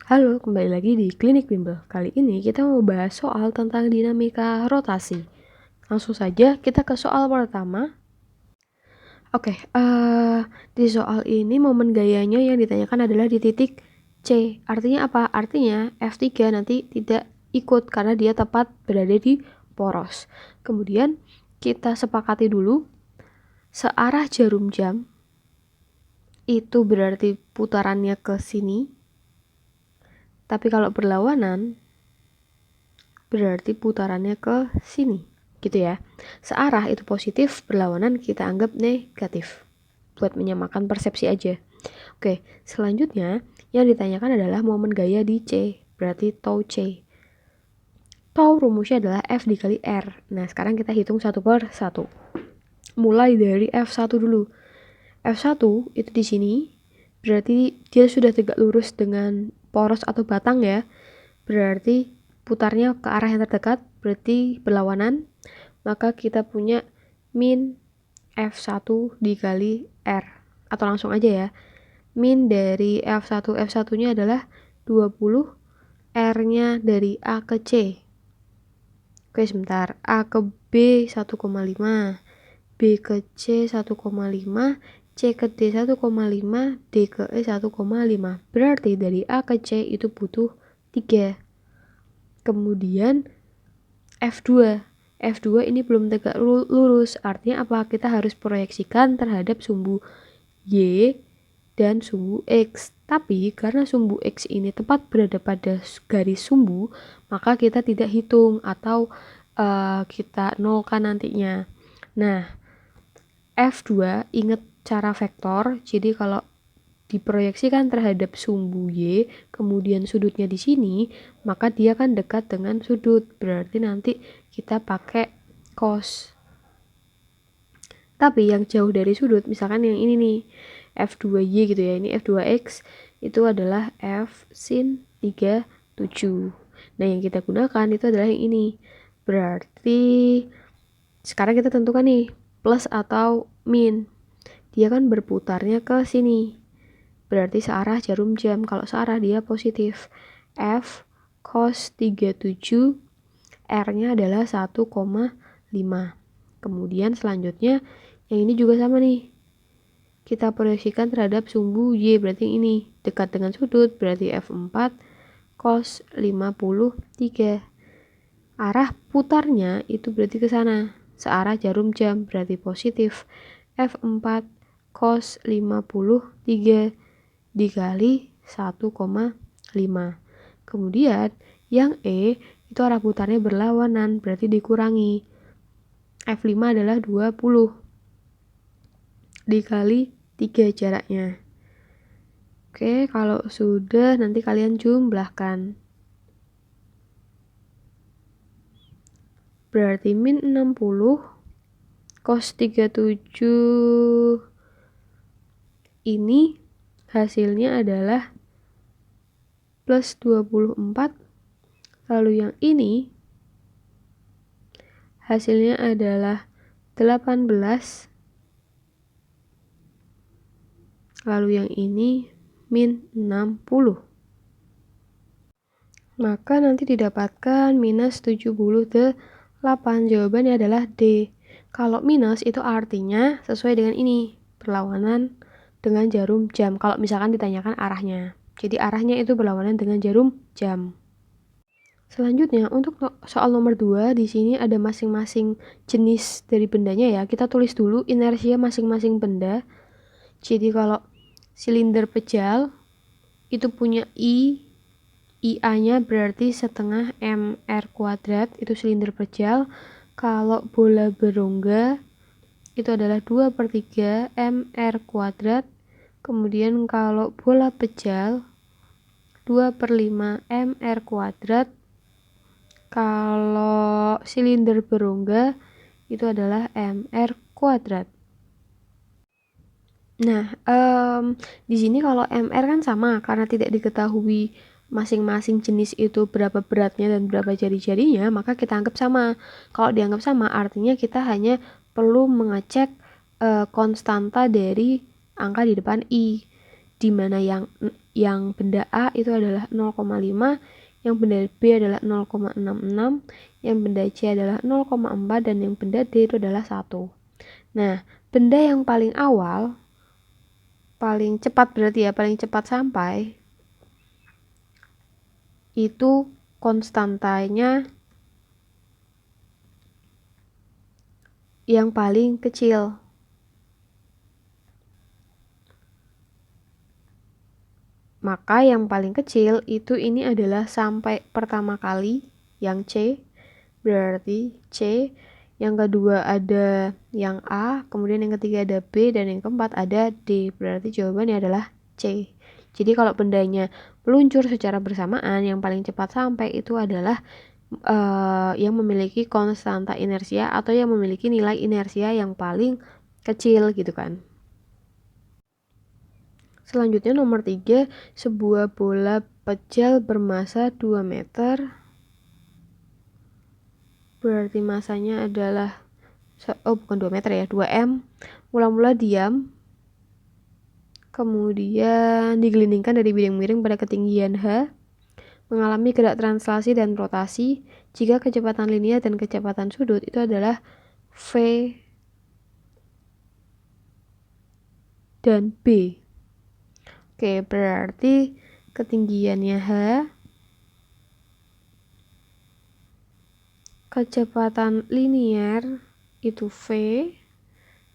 Halo, kembali lagi di Klinik Bimbel. Kali ini kita mau bahas soal tentang dinamika rotasi. Langsung saja kita ke soal pertama. Oke, di soal ini momen gayanya yang ditanyakan adalah di titik C. Artinya apa? Artinya F3 nanti tidak ikut karena dia tepat berada di poros. Kemudian kita sepakati dulu searah jarum jam itu berarti putarannya ke sini. Tapi kalau berlawanan berarti putarannya ke sini, gitu ya. Searah itu positif, berlawanan kita anggap negatif. Buat menyamakan persepsi aja. Oke, selanjutnya yang ditanyakan adalah momen gaya di C, berarti tau C. Tau rumusnya adalah F dikali R. Nah, sekarang kita hitung satu per satu. Mulai dari F1 dulu. F1 itu di sini, berarti dia sudah tegak lurus dengan poros atau batang ya. Berarti putarnya ke arah yang terdekat, berarti berlawanan. Maka kita punya min F1 dikali R. Atau langsung aja ya. Min dari F1, F1-nya adalah 20, R-nya dari A ke C. Oke, sebentar. A ke B 1,5, B ke C 1,5, C ke D 1,5, D ke E 1,5. Berarti dari A ke C itu butuh 3. Kemudian F2. F2 ini belum tegak lurus. Artinya apa? Kita harus proyeksikan terhadap sumbu Y dan sumbu X. Tapi karena sumbu X ini tepat berada pada garis sumbu, maka kita tidak hitung atau kita nolkan nantinya. Nah, F2 ingat cara vektor. Jadi kalau diproyeksikan terhadap sumbu Y, kemudian sudutnya di sini, maka dia kan dekat dengan sudut. Berarti nanti kita pakai cos. Tapi yang jauh dari sudut, misalkan yang ini nih, F2Y gitu ya, ini F2X, itu adalah F sin 37. Nah, yang kita gunakan itu adalah yang ini. Berarti sekarang kita tentukan nih, plus atau min. Dia kan berputarnya ke sini. Berarti searah jarum jam. Kalau searah dia positif. F cos 37, R-nya adalah 1,5. Kemudian selanjutnya, yang ini juga sama nih. Kita proyeksikan terhadap sumbu Y, berarti ini. Dekat dengan sudut, berarti F4 cos 53. Arah putarnya itu berarti ke sana. Searah jarum jam, berarti positif. F4 cos 53 dikali 1,5. Kemudian yang E itu arah putarnya berlawanan, berarti dikurangi. F5 adalah 20 dikali 3 jaraknya. Oke, kalau sudah nanti kalian jumlahkan. Berarti min 60 cos 37 ini hasilnya adalah plus 24. Lalu yang ini hasilnya adalah 18. Lalu yang ini min 60. Maka nanti didapatkan minus 78. Jawabannya adalah D. Kalau minus itu artinya sesuai dengan ini, berlawanan dengan jarum jam. Kalau misalkan ditanyakan arahnya. Jadi arahnya itu berlawanan dengan jarum jam. Selanjutnya untuk soal nomor 2, di sini ada masing-masing jenis dari bendanya ya. Kita tulis dulu inersia masing-masing benda. Jadi kalau silinder pejal itu punya IA-nya berarti setengah MR kuadrat, itu silinder pejal. Kalau bola berongga itu adalah 2/3 MR kuadrat. Kemudian kalau bola pejal 2/5 MR kuadrat. Kalau silinder berongga itu adalah MR kuadrat. Nah, di sini kalau MR kan sama karena tidak diketahui masing-masing jenis itu berapa beratnya dan berapa jari-jarinya, maka kita anggap sama. Kalau dianggap sama, artinya kita hanya perlu mengecek konstanta dari angka di depan I. di mana yang benda A itu adalah 0,5, yang benda B adalah 0,66, yang benda C adalah 0,4, dan yang benda D itu adalah 1. Nah, benda yang paling awal, paling cepat berarti ya, paling cepat sampai, itu konstantanya yang paling kecil. Maka yang paling kecil itu ini adalah sampai pertama kali, yang C, berarti C. Yang kedua ada yang A, kemudian yang ketiga ada B, dan yang keempat ada D, berarti jawabannya adalah C. Jadi kalau bendanya meluncur secara bersamaan, yang paling cepat sampai itu adalah yang memiliki konstanta inersia atau yang memiliki nilai inersia yang paling kecil gitu kan. Selanjutnya nomor 3, sebuah bola pejal bermasa 2 meter. Berarti masanya adalah, bukan 2 meter ya, 2M. Mula-mula diam, kemudian digelindingkan dari bidang miring pada ketinggian H, mengalami gerak translasi dan rotasi jika kecepatan linear dan kecepatan sudut itu adalah V dan B. Oke, berarti ketinggiannya H, kecepatan linear itu V,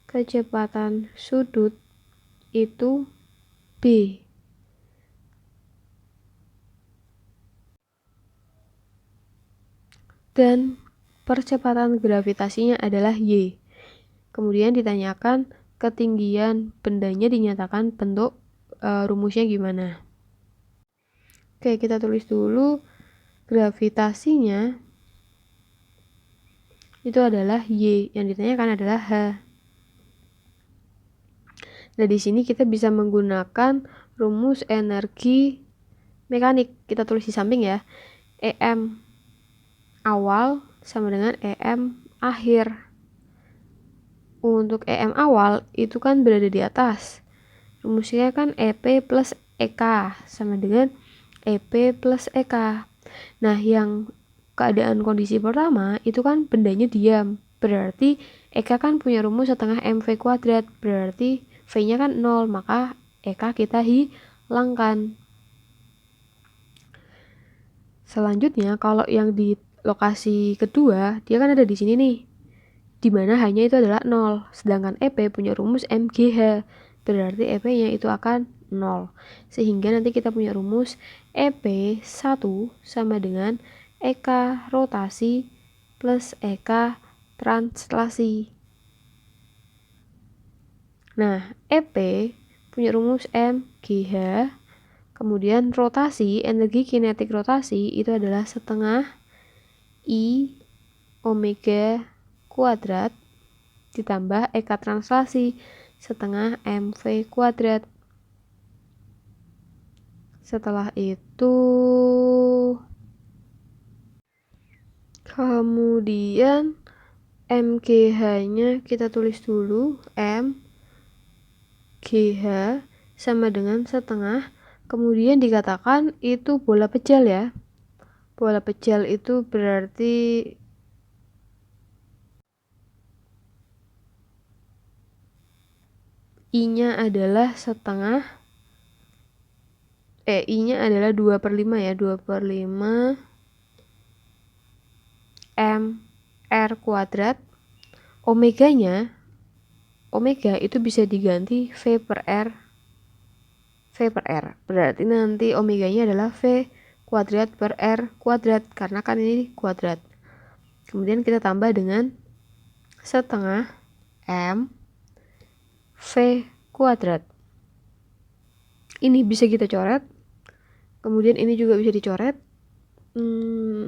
kecepatan sudut itu B. Dan percepatan gravitasinya adalah Y. Kemudian ditanyakan ketinggian bendanya, dinyatakan bentuk rumusnya gimana. Oke, kita tulis dulu gravitasinya itu adalah Y, yang ditanyakan adalah H. Nah, di sini kita bisa menggunakan rumus energi mekanik. Kita tulis di samping ya. EM awal sama dengan EM akhir. Untuk EM awal itu kan berada di atas. Rumusnya kan EP plus EK sama dengan EP plus EK. Nah, yang keadaan kondisi pertama itu kan bendanya diam. Berarti EK kan punya rumus setengah MV kuadrat. Berarti V-nya kan 0, maka EK kita hilangkan. Selanjutnya, kalau yang di lokasi kedua, dia kan ada di sini nih, dimana hanya itu adalah 0. Sedangkan EP punya rumus MGH. Berarti EP-nya itu akan 0. Sehingga nanti kita punya rumus EP 1 sama dengan EK rotasi plus EK translasi. Nah, EP punya rumus MGH. Kemudian rotasi, energi kinetik rotasi itu adalah setengah I omega kuadrat ditambah EK translasi setengah MV kuadrat. Setelah itu kemudian MGH-nya kita tulis dulu, MGH sama dengan setengah. Kemudian dikatakan itu bola pejal ya. Bola pejal itu berarti I-nya adalah setengah, I-nya adalah 2/5 ya, 2/5 M R kuadrat. Omeganya, omega itu bisa diganti V per R. Berarti nanti omeganya adalah V kuadrat per R kuadrat, karena kan ini kuadrat. Kemudian kita tambah dengan setengah M V kuadrat. Ini bisa kita coret. Kemudian ini juga bisa dicoret.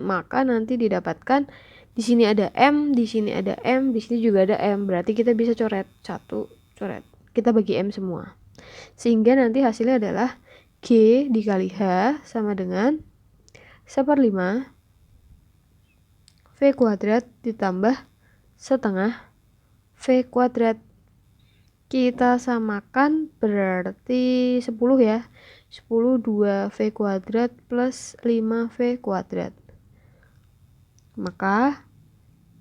Maka nanti didapatkan di sini ada M, di sini ada M, di sini juga ada M. Berarti kita bisa coret. 1 coret. Kita bagi M semua. Sehingga nanti hasilnya adalah G dikali H sama dengan 1/5 V kuadrat ditambah setengah V kuadrat. Kita samakan berarti 10 ya. 10 2V kuadrat plus 5V kuadrat. Maka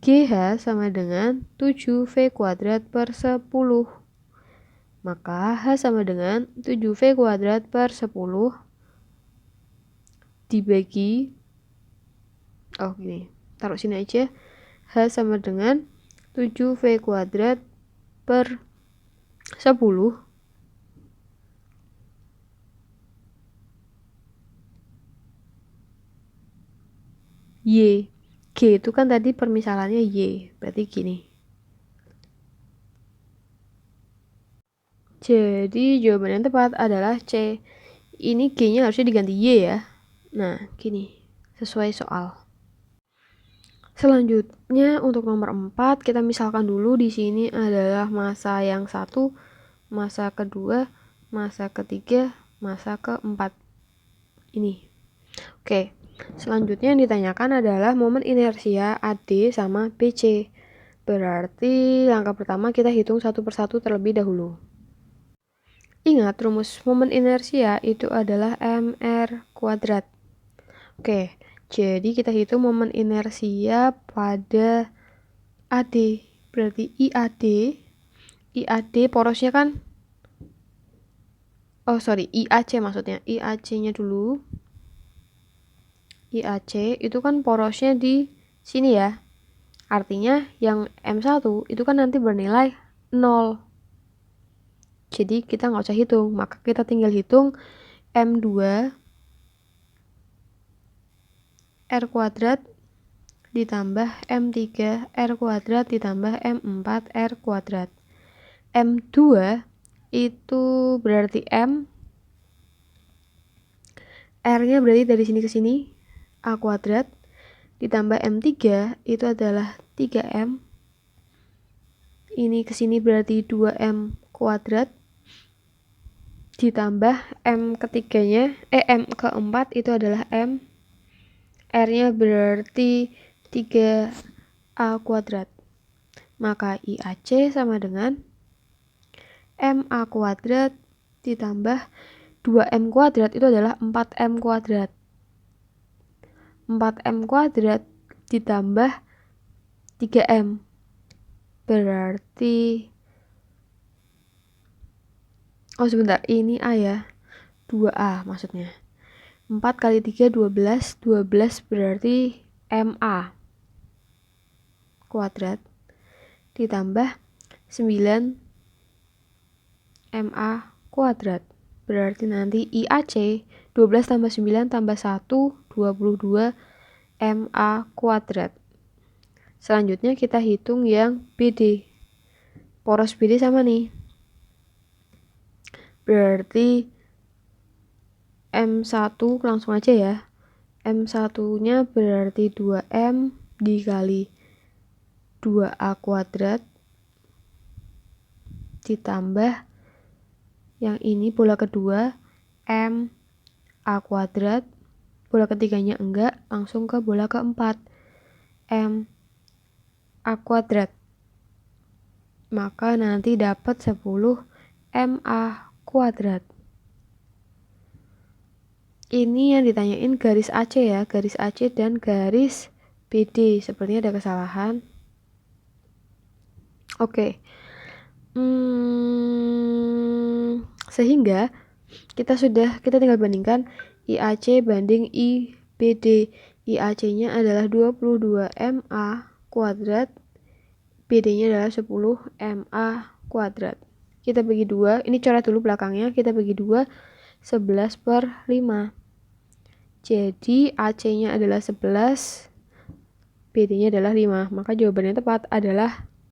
GH sama dengan 7V kuadrat per 10. Maka H sama dengan 7V kuadrat per 10 dibagi, gini, taruh sini aja. H sama dengan 7V kuadrat per 10 Y. G itu kan tadi permisalannya Y, berarti gini. Jadi jawaban yang tepat adalah C. Ini G-nya harusnya diganti Y ya. Nah, gini, sesuai soal. Selanjutnya untuk nomor 4, kita misalkan dulu di sini adalah masa yang 1, masa kedua, masa ketiga, masa keempat. Ini. Oke. Selanjutnya yang ditanyakan adalah momen inersia AD sama BC. Berarti langkah pertama kita hitung satu persatu terlebih dahulu. Ingat rumus momen inersia itu adalah mr kuadrat. Oke. Jadi kita hitung momen inersia pada AD. Berarti IAD porosnya kan, IAC maksudnya. IAC-nya dulu. IAC itu kan porosnya di sini ya. Artinya yang M1 itu kan nanti bernilai 0. Jadi kita nggak usah hitung. Maka kita tinggal hitung M2 R kuadrat ditambah M3 R kuadrat ditambah M4 R kuadrat. M2 itu berarti M. R-nya berarti dari sini ke sini A kuadrat ditambah M3 itu adalah 3M. Ini ke sini berarti 2M kuadrat ditambah M ketiganya, M keempat itu adalah M. R-nya berarti 3A kuadrat. Maka IAC sama dengan MA kuadrat ditambah 2M kuadrat itu adalah 4M kuadrat. 4M kuadrat ditambah 3M. Berarti sebentar, ini A ya. 2A maksudnya. 4 kali 3 12. 12 berarti MA kuadrat ditambah 9 MA kuadrat. Berarti nanti IAC 12 tambah 9 tambah 1 22 MA kuadrat. Selanjutnya kita hitung yang BD. Poros BD sama nih. Berarti M1 langsung aja ya. M1-nya berarti 2M dikali 2A kuadrat ditambah yang ini bola kedua M A kuadrat, bola ketiganya enggak, langsung ke bola keempat M A kuadrat. Maka nanti dapat 10 MA kuadrat. Ini yang ditanyain garis AC ya, garis AC dan garis BD. Sepertinya ada kesalahan. Oke. Sehingga kita tinggal bandingkan IAC banding IBD. IAC-nya adalah 22 MA kuadrat, BD-nya adalah 10 MA kuadrat. Kita bagi 2, ini coret dulu belakangnya, kita bagi 2, 11/5. Jadi AC-nya adalah 11, BD-nya adalah 5. Maka jawaban yang tepat adalah